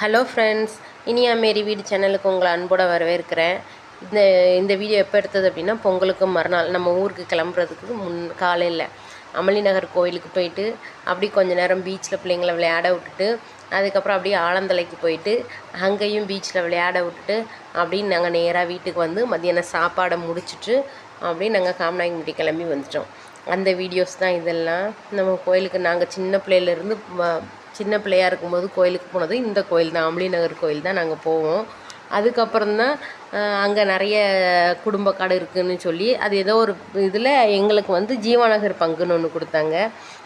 Hello friends, Iniya மேரி வீடு சேனலுக்கு உங்களை அன்போடு வரவேற்கிறேன். இந்த வீடியோ எப்போ எடுத்தது அப்படின்னா, பொங்கலுக்கு மறுநாள் நம்ம ஊருக்கு கிளம்புறதுக்கு காலையில் அமளி நகர் கோயிலுக்கு போயிட்டு அப்படி கொஞ்சம் நேரம் பீச்சில் பிள்ளைங்களை விளையாட விட்டுட்டு, அதுக்கப்புறம் அப்படியே ஆலந்தலைக்கு போயிட்டு அங்கேயும் பீச்சில் விளையாட விட்டுட்டு அப்படின்னு நாங்கள் நேராக வீட்டுக்கு வந்து மதியானம் சாப்பாடை முடிச்சுட்டு அப்படியே நாங்கள் காமநாயக்கன்பட்டி கிளம்பி வந்துட்டோம். அந்த வீடியோஸ் தான் இதெல்லாம். நம்ம கோயிலுக்கு நாங்கள் சின்ன பிள்ளையாக இருக்கும்போது கோயிலுக்கு போனது இந்த கோயில் தான், அமளி நகர் கோயில் தான் நாங்கள் போவோம். அதுக்கப்புறம் தான் அங்கே நிறைய குடும்ப காடு இருக்குதுன்னு சொல்லி அது ஏதோ ஒரு இதில் எங்களுக்கு வந்து ஜீவாநகர் பங்குன்னு ஒன்று கொடுத்தாங்க.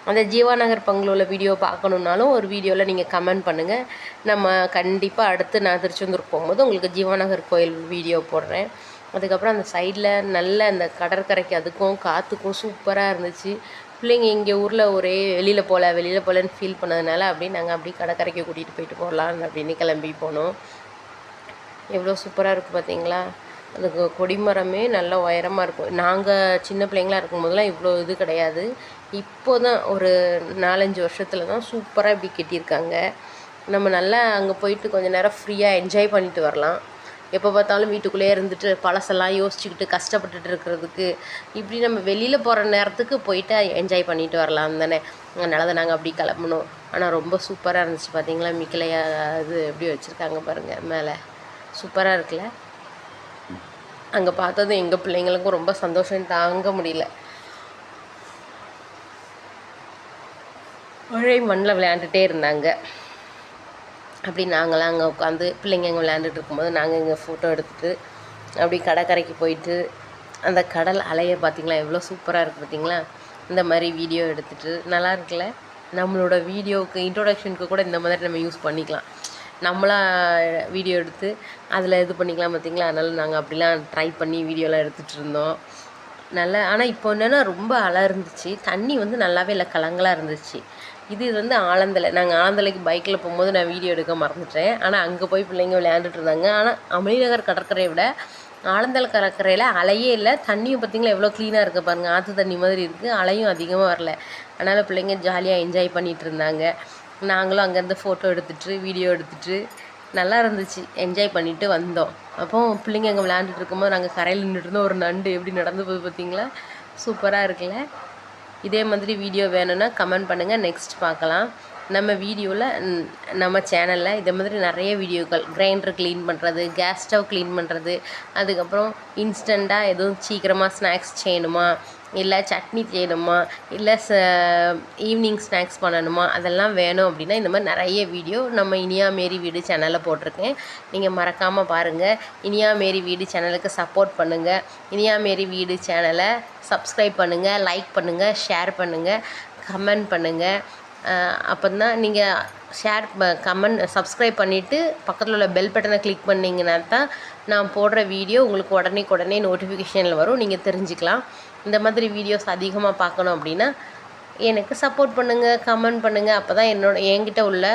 அந்த ஜீவாநகர் பங்கில் உள்ள வீடியோ பார்க்கணுன்னாலும் ஒரு வீடியோவில் நீங்கள் கமெண்ட் பண்ணுங்கள். நம்ம கண்டிப்பாக அடுத்து நான் திருச்செந்தூர் போகும்போது உங்களுக்கு ஜீவாநகர் கோயில் வீடியோ போடுறேன். அதுக்கப்புறம் அந்த சைடில் நல்ல அந்த கடற்கரைக்கு அதுக்கும் காற்றுக்கும் சூப்பராக இருந்துச்சு. பிள்ளைங்க இங்கே ஊரில் ஒரே வெளியில் போகலன்னு ஃபீல் பண்ணதுனால நாங்கள் அப்படியே கடற்கரைக்கு கூட்டிகிட்டு போயிட்டு போகலான்னு அப்படின்னு கிளம்பி போனோம். எவ்வளோ சூப்பராக இருக்குது பார்த்தீங்களா? அதுக்கு கொடிமரமே நல்லா உயரமாக இருக்கும். நாங்கள் சின்ன பிள்ளைங்களாக இருக்கும்போதெல்லாம் இவ்வளோ இது கிடையாது. இப்போ தான் ஒரு 4-5 வருஷத்தில் தான் சூப்பராக இப்படி கட்டியிருக்காங்க. நம்ம நல்லா அங்கே போயிட்டு கொஞ்சம் நேரம் ஃப்ரீயாக என்ஜாய் பண்ணிட்டு வரலாம். எப்போ பார்த்தாலும் வீட்டுக்குள்ளேயே இருந்துட்டு பழசெல்லாம் யோசிச்சுக்கிட்டு கஷ்டப்பட்டுட்டு இருக்கிறதுக்கு இப்படி நம்ம வெளியில் போகிற நேரத்துக்கு போயிட்டு என்ஜாய் பண்ணிட்டு வரலாம் தானே. அதனால தான் நாங்கள் அப்படி கிளம்புனோம். ஆனால் ரொம்ப சூப்பராக இருந்துச்சு பார்த்தீங்களா? மிக்கிலையா இது எப்படி வச்சுருக்காங்க பாருங்கள், மேலே சூப்பராக இருக்குல்ல. அங்கே பார்த்ததும் எங்கள் பிள்ளைங்களுக்கும் ரொம்ப சந்தோஷம் தாங்க முடியல. ஒரே மண்ணில் விளையாண்டுட்டே இருந்தாங்க. அப்படி நாங்களாம் அங்கே உட்காந்து பிள்ளைங்க அங்கே விளையாண்டுட்டு இருக்கும்போது நாங்கள் இங்கே ஃபோட்டோ எடுத்துகிட்டு அப்படி கடற்கரைக்கு போயிட்டு அந்த கடல் அலையை பார்த்திங்களா எவ்வளோ சூப்பராக இருக்குது பார்த்திங்களா? இந்த மாதிரி வீடியோ எடுத்துகிட்டு நல்லா இருக்குல்ல. நம்மளோட வீடியோவுக்கு இன்ட்ரோடக்ஷனுக்கு கூட இந்த மாதிரி நம்ம யூஸ் பண்ணிக்கலாம். நம்மளாக வீடியோ எடுத்து அதில் இது பண்ணிக்கலாம் பார்த்திங்களா? அதனால் நாங்கள் அப்படிலாம் ட்ரை பண்ணி வீடியோலாம் எடுத்துகிட்டு இருந்தோம். நல்லா. ஆனால் இப்போ என்னென்னா ரொம்ப அலை இருந்துச்சு, தண்ணி வந்து நல்லாவே இல்லை, கலங்களாக இருந்துச்சு. இது வந்து ஆலந்தலை. நாங்கள் ஆலந்தலைக்கு பைக்கில் போகும்போது நான் வீடியோ எடுக்க மறந்துட்டேன். ஆனால் அங்கே போய் பிள்ளைங்க விளையாண்டுட்டு இருந்தாங்க. ஆனால் அமளிநகர் கடற்கரையை விட ஆலந்தலை கடற்கரையில் அலையே இல்லை. தண்ணியும் பார்த்திங்களா எவ்வளோ க்ளீனாக இருக்குது பாருங்கள், ஆற்று தண்ணி மாதிரி இருக்குது. அலையும் அதிகமாக வரல. அதனால் பிள்ளைங்க ஜாலியாக என்ஜாய் பண்ணிகிட்டு இருந்தாங்க. நாங்களும் அங்கேருந்து ஃபோட்டோ எடுத்துகிட்டு வீடியோ எடுத்துகிட்டு நல்லா இருந்துச்சு, என்ஜாய் பண்ணிவிட்டு வந்தோம். அப்போ பிள்ளைங்க அங்கே விளையாண்டுட்டு இருக்கும்போது நாங்கள் கரையில் நின்றுட்டு ஒரு நண்டு எப்படி நடந்து போகுது பார்த்திங்களா? சூப்பராக இருக்குல்ல. இதே மாதிரி வீடியோ வேணும்னா கமெண்ட் பண்ணுங்கள், நெக்ஸ்ட் பார்க்கலாம். நம்ம வீடியோவில் நம்ம சேனலில் இதே மாதிரி நிறைய வீடியோக்கள், கிரைண்டர் க்ளீன் பண்ணுறது, கேஸ் ஸ்டவ் க்ளீன் பண்ணுறது, அதுக்கப்புறம் இன்ஸ்டண்ட்டாக எதுவும் சீக்கிரமாக ஸ்நாக்ஸ் செய்யணுமா, இல்லை சட்னி செய்யணுமா, இல்லை ஈவினிங் ஸ்நாக்ஸ் பண்ணணுமா, அதெல்லாம் வேணும் அப்படின்னா இந்த மாதிரி நிறைய வீடியோ நம்ம இனியா மேரி வீடு சேனலில் போட்டிருக்கேன். நீங்கள் மறக்காமல் பாருங்கள். இனியா மேரி வீடு சேனலுக்கு சப்போர்ட் பண்ணுங்கள். இனியா மேரி வீடு சேனலை சப்ஸ்கிரைப் பண்ணுங்கள், லைக் பண்ணுங்கள், ஷேர் பண்ணுங்கள், கமெண்ட் பண்ணுங்கள். அப்போ தான் நீங்கள் கமெண்ட் சப்ஸ்கிரைப் பண்ணிவிட்டு பக்கத்தில் உள்ள பெல் பட்டனை கிளிக் பண்ணிங்கன்னா தான் நான் போடுற வீடியோ உங்களுக்கு உடனே நோட்டிஃபிகேஷனில் வரும், நீங்கள் தெரிஞ்சுக்கலாம். இந்த மாதிரி வீடியோஸ் அதிகமாக பார்க்கணும் அப்படின்னா எனக்கு சப்போர்ட் பண்ணுங்கள், கமெண்ட் பண்ணுங்கள். அப்போ தான் என்கிட்ட உள்ள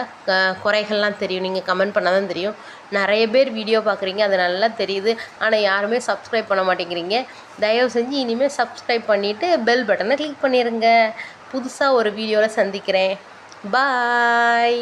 குறைகள்லாம் தெரியும். நீங்கள் கமெண்ட் பண்ணால் தான் தெரியும். நிறைய பேர் வீடியோ பார்க்குறீங்க, அது நல்லா தெரியுது. ஆனால் யாருமே சப்ஸ்கிரைப் பண்ண மாட்டேங்கிறீங்க. தயவு செஞ்சு இனிமேல் சப்ஸ்கிரைப் பண்ணிவிட்டு பெல் பட்டனை கிளிக் பண்ணிடுங்க. புதுசாக ஒரு வீடியோவில் சந்திக்கிறேன். பாய்.